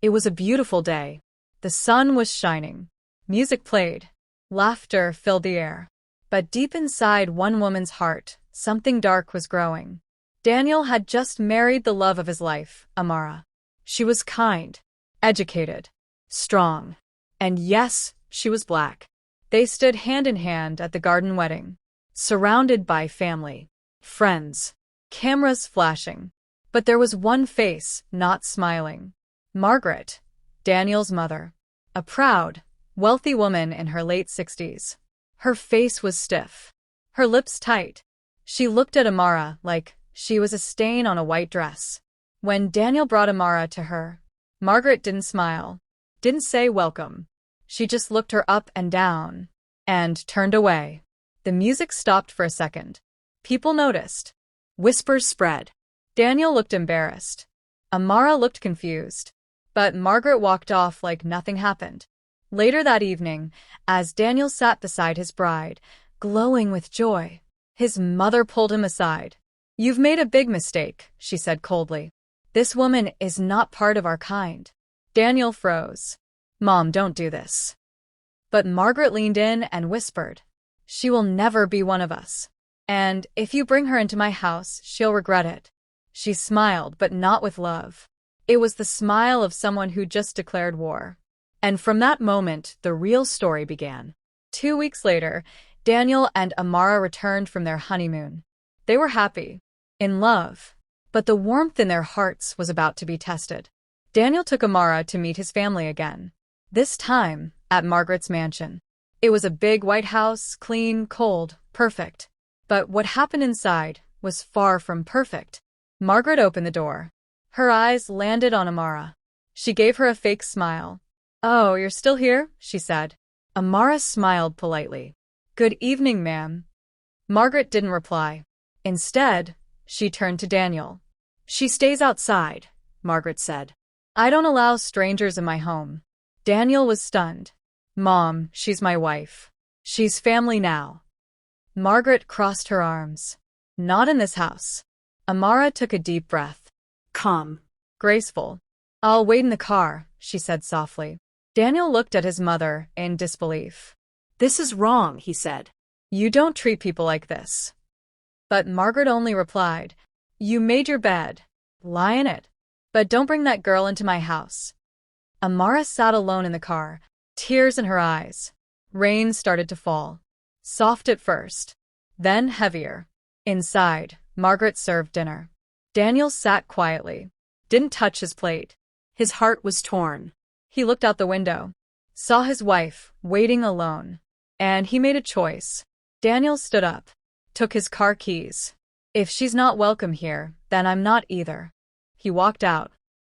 It was a beautiful day. The sun was shining. Music played. Laughter filled the air. But deep inside one woman's heart, something dark was growing. Daniel had just married the love of his life, Amara. She was kind, educated, strong. And yes, she was black. They stood hand in hand at the garden wedding, surrounded by family, friends, cameras flashing. But there was one face not smiling. Margaret, Daniel's mother. A proud, wealthy woman in her late 60s. Her face was stiff, her lips tight. She looked at Amara like she was a stain on a white dress. When Daniel brought Amara to her, Margaret didn't smile, didn't say welcome. She just looked her up and down, and turned away. The music stopped for a second. People noticed. Whispers spread. Daniel looked embarrassed. Amara looked confused. But Margaret walked off like nothing happened. Later that evening, as Daniel sat beside his bride, glowing with joy, his mother pulled him aside. "You've made a big mistake," she said coldly. "This woman is not part of our kind." Daniel froze. "Mom, don't do this." But Margaret leaned in and whispered, "She will never be one of us. And if you bring her into my house, she'll regret it." She smiled, but not with love. It was the smile of someone who just declared war. And from that moment, the real story began. 2 weeks later, Daniel and Amara returned from their honeymoon. They were happy, in love, but the warmth in their hearts was about to be tested. Daniel took Amara to meet his family again, this time at Margaret's mansion. It was a big white house, clean, cold, perfect. But what happened inside was far from perfect. Margaret opened the door. Her eyes landed on Amara. She gave her a fake smile. "Oh, you're still here?" she said. Amara smiled politely. "Good evening, ma'am." Margaret didn't reply. Instead, she turned to Daniel. "She stays outside," Margaret said. "I don't allow strangers in my home." Daniel was stunned. "Mom, she's my wife. She's family now." Margaret crossed her arms. "Not in this house." Amara took a deep breath. Calm, graceful. "I'll wait in the car," she said softly. Daniel looked at his mother in disbelief. "This is wrong," he said. "You don't treat people like this." But Margaret only replied, "You made your bed. Lie in it. But don't bring that girl into my house." Amara sat alone in the car, tears in her eyes. Rain started to fall. Soft at first, then heavier. Inside, Margaret served dinner. Daniel sat quietly, didn't touch his plate. His heart was torn. He looked out the window, saw his wife waiting alone, and he made a choice. Daniel stood up, took his car keys. "If she's not welcome here, then I'm not either." He walked out,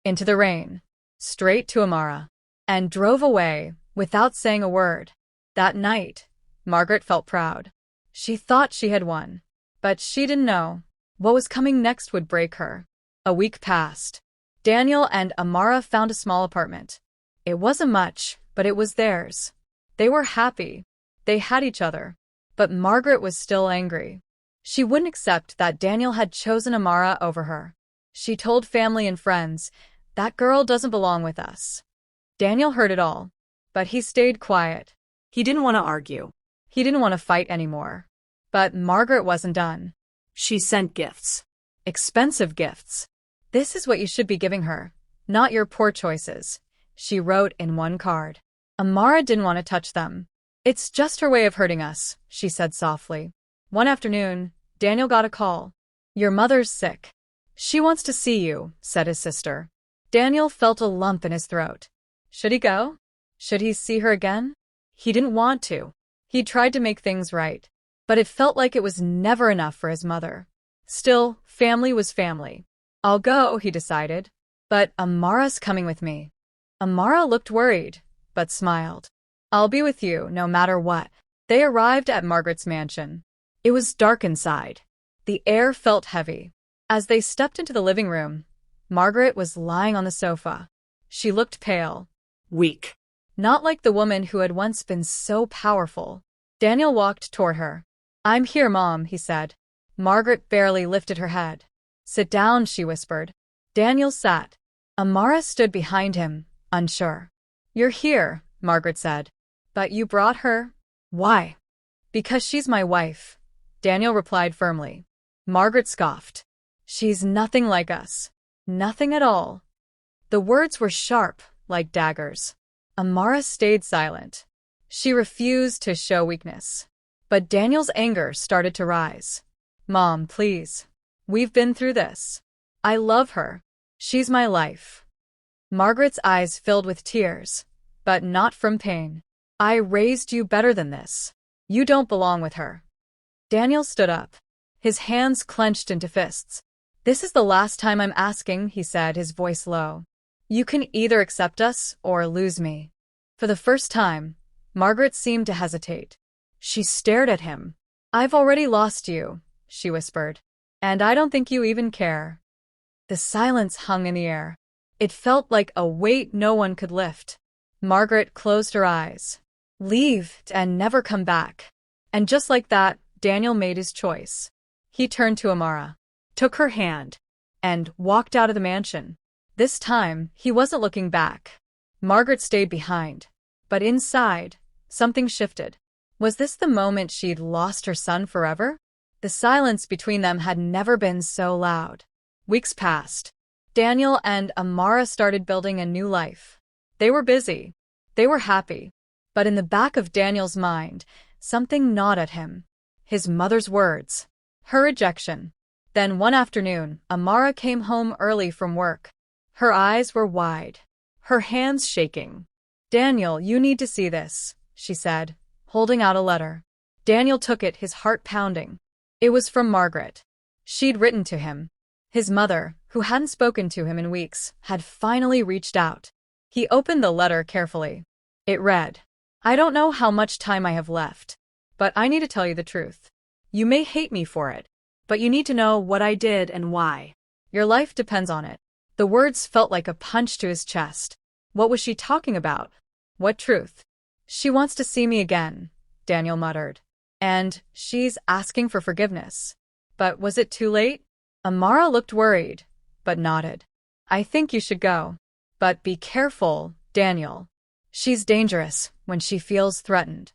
into the rain, straight to Amara, and drove away without saying a word. That night, Margaret felt proud. She thought she had won, but she didn't know what was coming next would break her. A week passed. Daniel and Amara found a small apartment. It wasn't much, but it was theirs. They were happy. They had each other. But Margaret was still angry. She wouldn't accept that Daniel had chosen Amara over her. She told family and friends, "That girl doesn't belong with us." Daniel heard it all, but he stayed quiet. He didn't want to argue. He didn't want to fight anymore. But Margaret wasn't done. She sent gifts. Expensive gifts. "This is what you should be giving her, not your poor choices," she wrote in one card. Amara didn't want to touch them. "It's just her way of hurting us," she said softly. One afternoon, Daniel got a call. "Your mother's sick. She wants to see you," said his sister. Daniel felt a lump in his throat. Should he go? Should he see her again? He didn't want to. He tried to make things right, but it felt like it was never enough for his mother. Still, family was family. "I'll go," he decided. "But Amara's coming with me." Amara looked worried, but smiled. "I'll be with you no matter what." They arrived at Margaret's mansion. It was dark inside. The air felt heavy. As they stepped into the living room, Margaret was lying on the sofa. She looked pale, weak, not like the woman who had once been so powerful. Daniel walked toward her. "I'm here, Mom," he said. Margaret barely lifted her head. "Sit down," she whispered. Daniel sat. Amara stood behind him, unsure. "You're here," Margaret said. "But you brought her? Why?" "Because she's my wife," Daniel replied firmly. Margaret scoffed. "She's nothing like us. Nothing at all." The words were sharp, like daggers. Amara stayed silent. She refused to show weakness. But Daniel's anger started to rise. "Mom, please. We've been through this. I love her. She's my life." Margaret's eyes filled with tears, but not from pain. "I raised you better than this. You don't belong with her." Daniel stood up. His hands clenched into fists. "This is the last time I'm asking," he said, his voice low. "You can either accept us or lose me." For the first time, Margaret seemed to hesitate. She stared at him. "I've already lost you," she whispered. "And I don't think you even care." The silence hung in the air. It felt like a weight no one could lift. Margaret closed her eyes. "Leave and never come back." And just like that, Daniel made his choice. He turned to Amara, took her hand, and walked out of the mansion. This time, he wasn't looking back. Margaret stayed behind. But inside, something shifted. Was this the moment she'd lost her son forever? The silence between them had never been so loud. Weeks passed. Daniel and Amara started building a new life. They were busy. They were happy. But in the back of Daniel's mind, something gnawed at him. His mother's words. Her rejection. Then one afternoon, Amara came home early from work. Her eyes were wide. Her hands shaking. "Daniel, you need to see this," she said, holding out a letter. Daniel took it, his heart pounding. It was from Margaret. She'd written to him. His mother, who hadn't spoken to him in weeks, had finally reached out. He opened the letter carefully. It read, "I don't know how much time I have left, but I need to tell you the truth. You may hate me for it, but you need to know what I did and why. Your life depends on it." The words felt like a punch to his chest. What was she talking about? What truth? "She wants to see me again," Daniel muttered. "And she's asking for forgiveness." But was it too late? Amara looked worried, but nodded. "I think you should go. But be careful, Daniel. She's dangerous when she feels threatened."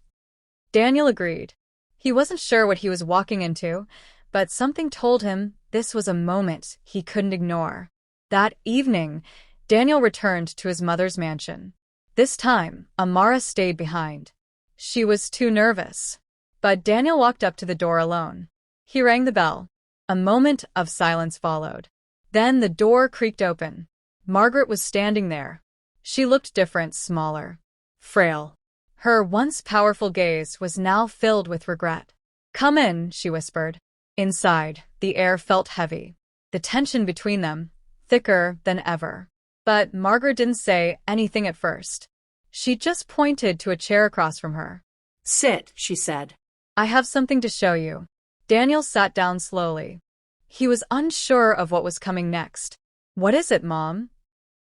Daniel agreed. He wasn't sure what he was walking into, but something told him this was a moment he couldn't ignore. That evening, Daniel returned to his mother's mansion. This time, Amara stayed behind. She was too nervous. But Daniel walked up to the door alone. He rang the bell. A moment of silence followed. Then the door creaked open. Margaret was standing there. She looked different, smaller, frail. Her once powerful gaze was now filled with regret. "Come in," she whispered. Inside, the air felt heavy. The tension between them, thicker than ever. But Margaret didn't say anything at first. She just pointed to a chair across from her. "Sit," she said. "I have something to show you." Daniel sat down slowly. He was unsure of what was coming next. "What is it, Mom?"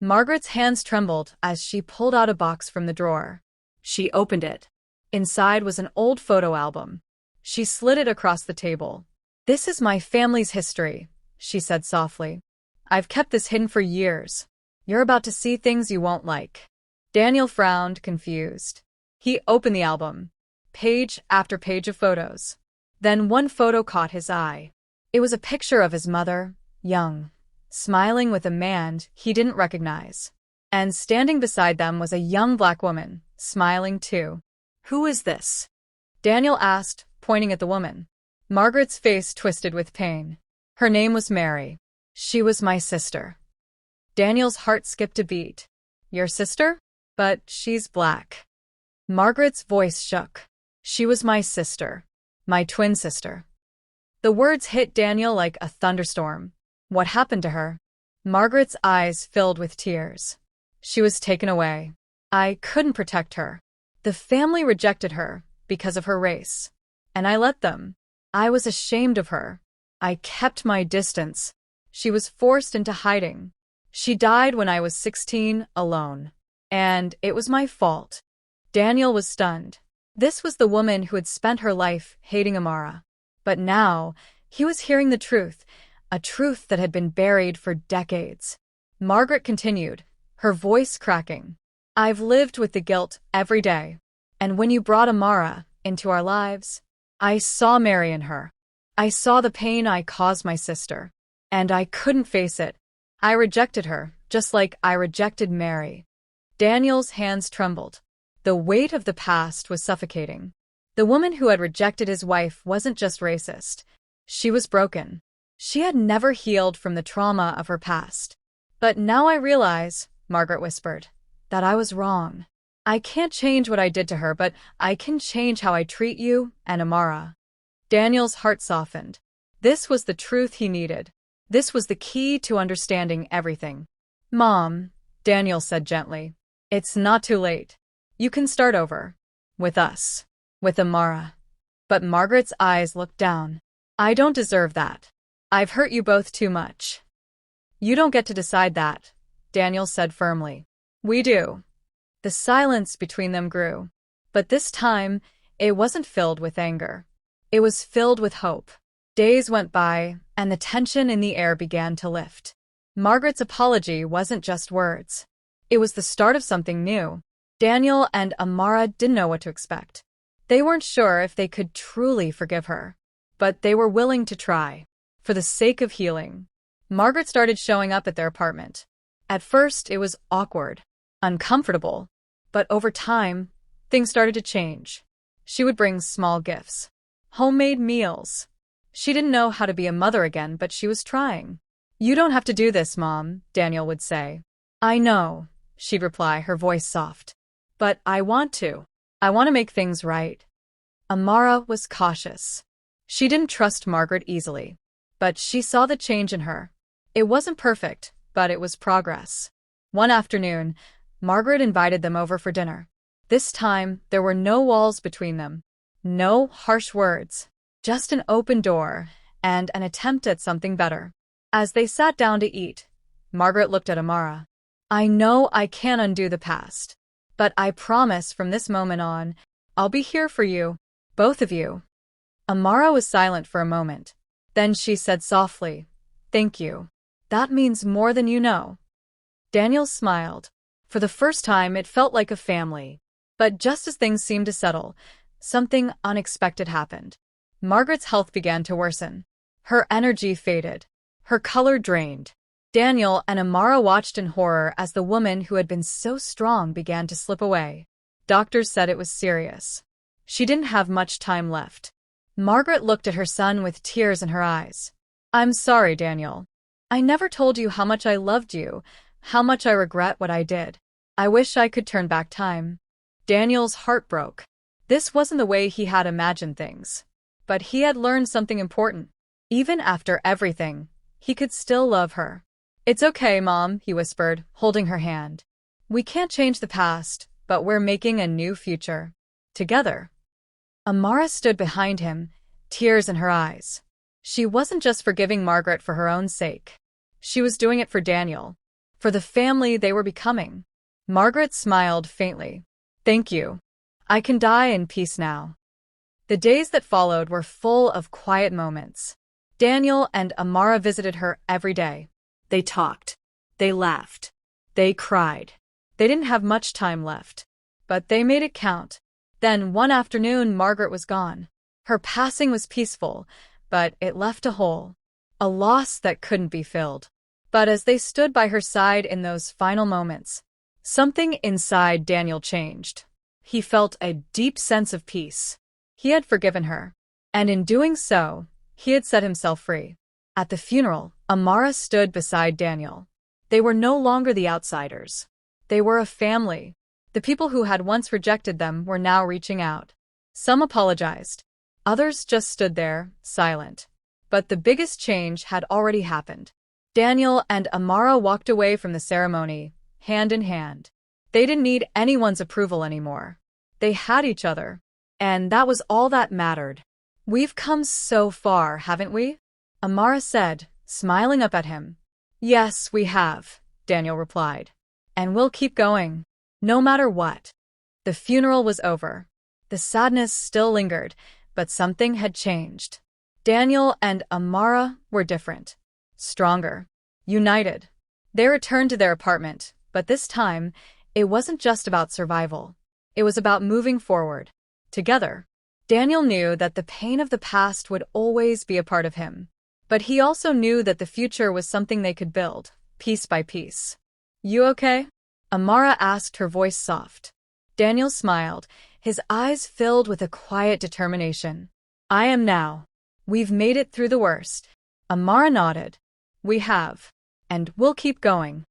Margaret's hands trembled as she pulled out a box from the drawer. She opened it. Inside was an old photo album. She slid it across the table. "This is my family's history," she said softly. "I've kept this hidden for years. You're about to see things you won't like." Daniel frowned, confused. He opened the album. Page after page of photos. Then one photo caught his eye. It was a picture of his mother, young, smiling with a man he didn't recognize. And standing beside them was a young black woman, smiling too. "Who is this?" Daniel asked, pointing at the woman. Margaret's face twisted with pain. Her name was Mary. "She was my sister." Daniel's heart skipped a beat. "Your sister? But she's black." Margaret's voice shook. "She was my sister. My twin sister." The words hit Daniel like a thunderstorm. What happened to her? Margaret's eyes filled with tears. "She was taken away. I couldn't protect her. The family rejected her because of her race. And I let them. I was ashamed of her. I kept my distance. She was forced into hiding. She died when I was 16, alone. And it was my fault." Daniel was stunned. This was the woman who had spent her life hating Amara. But now, he was hearing the truth, a truth that had been buried for decades. Margaret continued, her voice cracking. I've lived with the guilt every day. And when you brought Amara into our lives, I saw Mary in her. I saw the pain I caused my sister. And I couldn't face it. I rejected her, just like I rejected Mary. Daniel's hands trembled. The weight of the past was suffocating. The woman who had rejected his wife wasn't just racist. She was broken. She had never healed from the trauma of her past. But now I realize, Margaret whispered, that I was wrong. I can't change what I did to her, but I can change how I treat you and Amara. Daniel's heart softened. This was the truth he needed. This was the key to understanding everything. Mom, Daniel said gently, it's not too late. You can start over. With us. With Amara. But Margaret's eyes looked down. I don't deserve that. I've hurt you both too much. You don't get to decide that, Daniel said firmly. We do. The silence between them grew. But this time, it wasn't filled with anger. It was filled with hope. Days went by, and the tension in the air began to lift. Margaret's apology wasn't just words. It was the start of something new. Daniel and Amara didn't know what to expect. They weren't sure if they could truly forgive her. But they were willing to try. For the sake of healing. Margaret started showing up at their apartment. At first, it was awkward, uncomfortable. But over time, things started to change. She would bring small gifts. Homemade meals. She didn't know how to be a mother again, but she was trying. You don't have to do this, Mom, Daniel would say. I know, she'd reply, her voice soft. But I want to. I want to make things right. Amara was cautious. She didn't trust Margaret easily. But she saw the change in her. It wasn't perfect, but it was progress. One afternoon, Margaret invited them over for dinner. This time, there were no walls between them. No harsh words. Just an open door and an attempt at something better. As they sat down to eat, Margaret looked at Amara. I know I can't undo the past. But I promise from this moment on, I'll be here for you. Both of you. Amara was silent for a moment. Then she said softly, Thank you. That means more than you know. Daniel smiled. For the first time, it felt like a family. But just as things seemed to settle, something unexpected happened. Margaret's health began to worsen. Her energy faded. Her color drained. Daniel and Amara watched in horror as the woman who had been so strong began to slip away. Doctors said it was serious. She didn't have much time left. Margaret looked at her son with tears in her eyes. I'm sorry, Daniel. I never told you how much I loved you, how much I regret what I did. I wish I could turn back time. Daniel's heart broke. This wasn't the way he had imagined things. But he had learned something important. Even after everything, he could still love her. It's okay, Mom, he whispered, holding her hand. We can't change the past, but we're making a new future. Together. Amara stood behind him, tears in her eyes. She wasn't just forgiving Margaret for her own sake. She was doing it for Daniel. For the family they were becoming. Margaret smiled faintly. Thank you. I can die in peace now. The days that followed were full of quiet moments. Daniel and Amara visited her every day. They talked. They laughed. They cried. They didn't have much time left. But they made it count. Then one afternoon, Margaret was gone. Her passing was peaceful, but it left a hole. A loss that couldn't be filled. But as they stood by her side in those final moments, something inside Daniel changed. He felt a deep sense of peace. He had forgiven her. And in doing so, he had set himself free. At the funeral, Amara stood beside Daniel. They were no longer the outsiders. They were a family. The people who had once rejected them were now reaching out. Some apologized. Others just stood there, silent. But the biggest change had already happened. Daniel and Amara walked away from the ceremony, hand in hand. They didn't need anyone's approval anymore. They had each other. And that was all that mattered. We've come so far, haven't we? Amara said, smiling up at him. Yes, we have, Daniel replied. And we'll keep going. No matter what. The funeral was over. The sadness still lingered, but something had changed. Daniel and Amara were different. Stronger. United. They returned to their apartment, But this time, it wasn't just about survival. It was about moving forward. Together, Daniel knew that the pain of the past would always be a part of him. But he also knew that the future was something they could build, piece by piece. "You okay?" Amara asked, her voice soft. Daniel smiled, his eyes filled with a quiet determination. "I am now. We've made it through the worst." Amara nodded. "We have. And we'll keep going."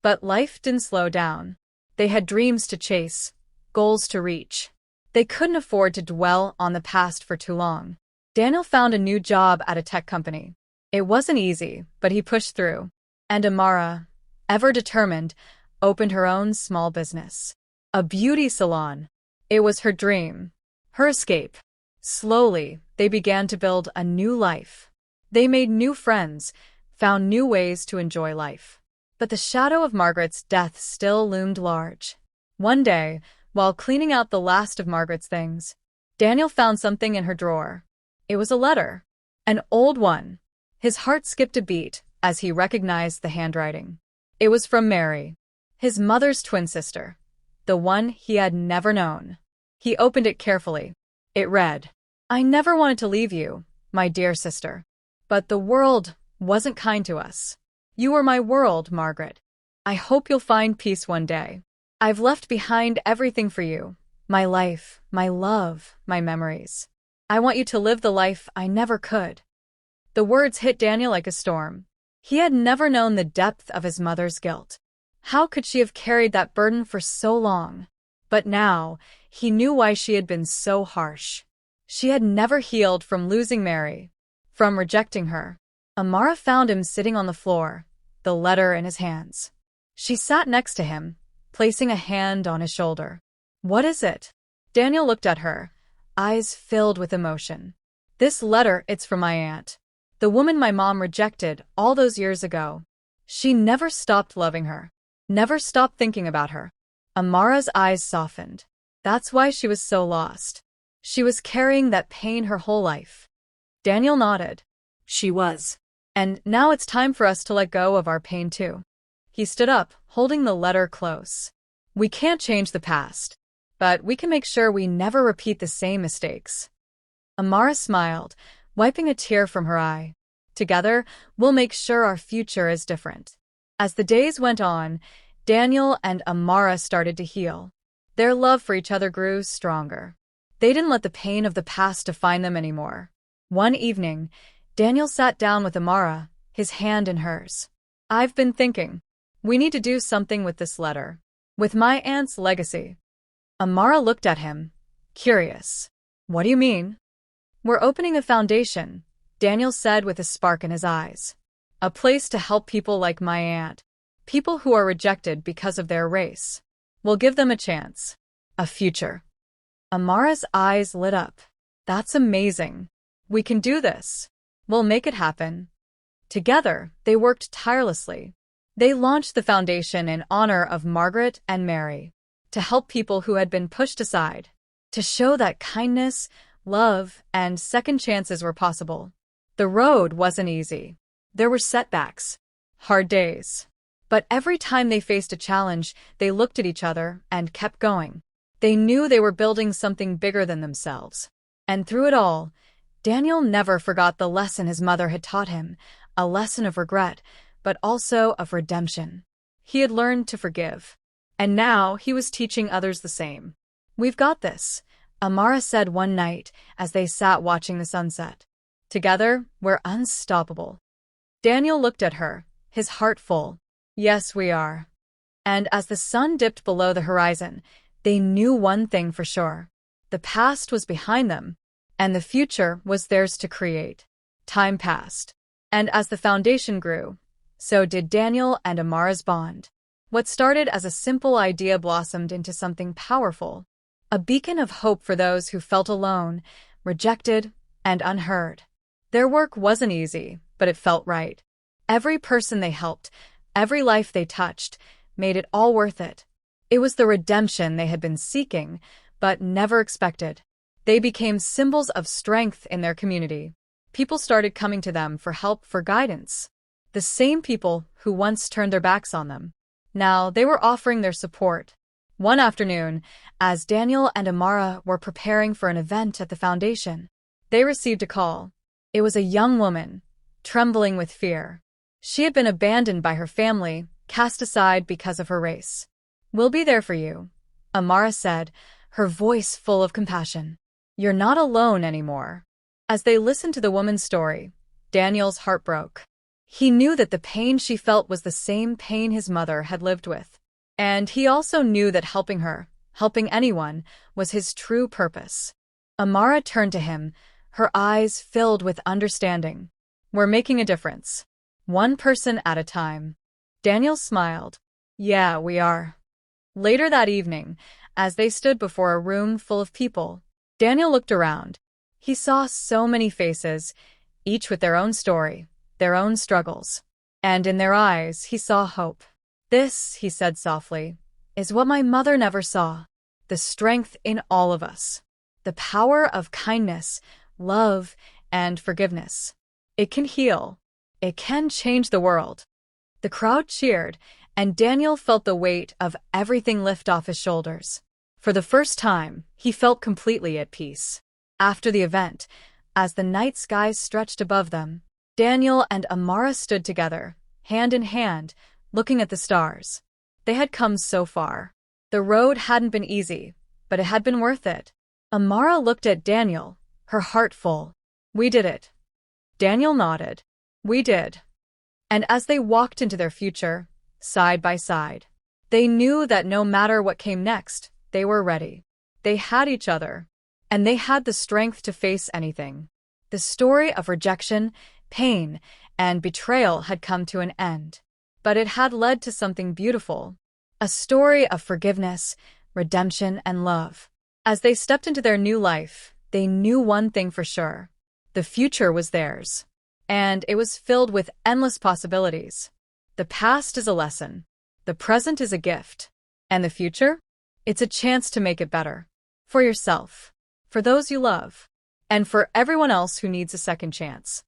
But life didn't slow down. They had dreams to chase, goals to reach. They couldn't afford to dwell on the past for too long. Daniel found a new job at a tech company. It wasn't easy, but he pushed through. And Amara, ever determined, opened her own small business. A beauty salon. It was her dream, her escape. Slowly, they began to build a new life. They made new friends, found new ways to enjoy life. But the shadow of Margaret's death still loomed large. One day, while cleaning out the last of Margaret's things, Daniel found something in her drawer. It was a letter. An old one. His heart skipped a beat as he recognized the handwriting. It was from Mary, his mother's twin sister, the one he had never known. He opened it carefully. It read, "I never wanted to leave you, my dear sister. But the world wasn't kind to us. You were my world, Margaret. I hope you'll find peace one day. I've left behind everything for you. My life, my love, my memories. I want you to live the life I never could." The words hit Daniel like a storm. He had never known the depth of his mother's guilt. How could she have carried that burden for so long? But now, he knew why she had been so harsh. She had never healed from losing Mary, from rejecting her. Amara found him sitting on the floor, the letter in his hands. She sat next to him, placing a hand on his shoulder. "What is it?" Daniel looked at her, eyes filled with emotion. "This letter, it's from my aunt. The woman my mom rejected all those years ago. She never stopped loving her, never stopped thinking about her." Amara's eyes softened. That's why she was so lost. She was carrying that pain her whole life. Daniel nodded. She was. "And now it's time for us to let go of our pain too." He stood up, holding the letter close. "We can't change the past, but we can make sure we never repeat the same mistakes." Amara smiled, wiping a tear from her eye. "Together, we'll make sure our future is different." As the days went on, Daniel and Amara started to heal. Their love for each other grew stronger. They didn't let the pain of the past define them anymore. One evening, Daniel sat down with Amara, his hand in hers. "I've been thinking. We need to do something with this letter. With my aunt's legacy." Amara looked at him, curious. "What do you mean?" "We're opening a foundation," Daniel said with a spark in his eyes. "A place to help people like my aunt. People who are rejected because of their race. We'll give them a chance. A future." Amara's eyes lit up. "That's amazing. We can do this. We'll make it happen." Together, they worked tirelessly. They launched the foundation in honor of Margaret and Mary, to help people who had been pushed aside, to show that kindness, love, and second chances were possible. The road wasn't easy. There were setbacks, hard days. But every time they faced a challenge, they looked at each other and kept going. They knew they were building something bigger than themselves. And through it all, Daniel never forgot the lesson his mother had taught him, a lesson of regret, but also of redemption. He had learned to forgive. And now he was teaching others the same. "We've got this," Amara said one night as they sat watching the sunset. "Together, we're unstoppable." Daniel looked at her, his heart full. "Yes, we are." And as the sun dipped below the horizon, they knew one thing for sure. The past was behind them, and the future was theirs to create. Time passed. And as the foundation grew, so did Daniel and Amara's bond. What started as a simple idea blossomed into something powerful. A beacon of hope for those who felt alone, rejected, and unheard. Their work wasn't easy, but it felt right. Every person they helped, every life they touched, made it all worth it. It was the redemption they had been seeking, but never expected. They became symbols of strength in their community. People started coming to them for help, for guidance. The same people who once turned their backs on them. Now they were offering their support. One afternoon, as Daniel and Amara were preparing for an event at the foundation, they received a call. It was a young woman, trembling with fear. She had been abandoned by her family, cast aside because of her race. "We'll be there for you," Amara said, her voice full of compassion. "You're not alone anymore." As they listened to the woman's story, Daniel's heart broke. He knew that the pain she felt was the same pain his mother had lived with. And he also knew that helping her, helping anyone, was his true purpose. Amara turned to him, her eyes filled with understanding. "We're making a difference. One person at a time." Daniel smiled. "Yeah, we are." Later that evening, as they stood before a room full of people, Daniel looked around. He saw so many faces, each with their own story, their own struggles. And in their eyes, he saw hope. "This," he said softly, "is what my mother never saw. The strength in all of us. The power of kindness, love, and forgiveness. It can heal. It can change the world." The crowd cheered, and Daniel felt the weight of everything lift off his shoulders. For the first time, he felt completely at peace. After the event, as the night skies stretched above them, Daniel and Amara stood together, hand in hand, looking at the stars. They had come so far. The road hadn't been easy, but it had been worth it. Amara looked at Daniel, her heart full. "We did it." Daniel nodded. "We did." And as they walked into their future, side by side, they knew that no matter what came next, they were ready. They had each other, and they had the strength to face anything. The story of rejection, pain, and betrayal had come to an end. But it had led to something beautiful. A story of forgiveness, redemption, and love. As they stepped into their new life, they knew one thing for sure. The future was theirs. And it was filled with endless possibilities. The past is a lesson. The present is a gift. And the future? It's a chance to make it better. For yourself, for those you love, and for everyone else who needs a second chance.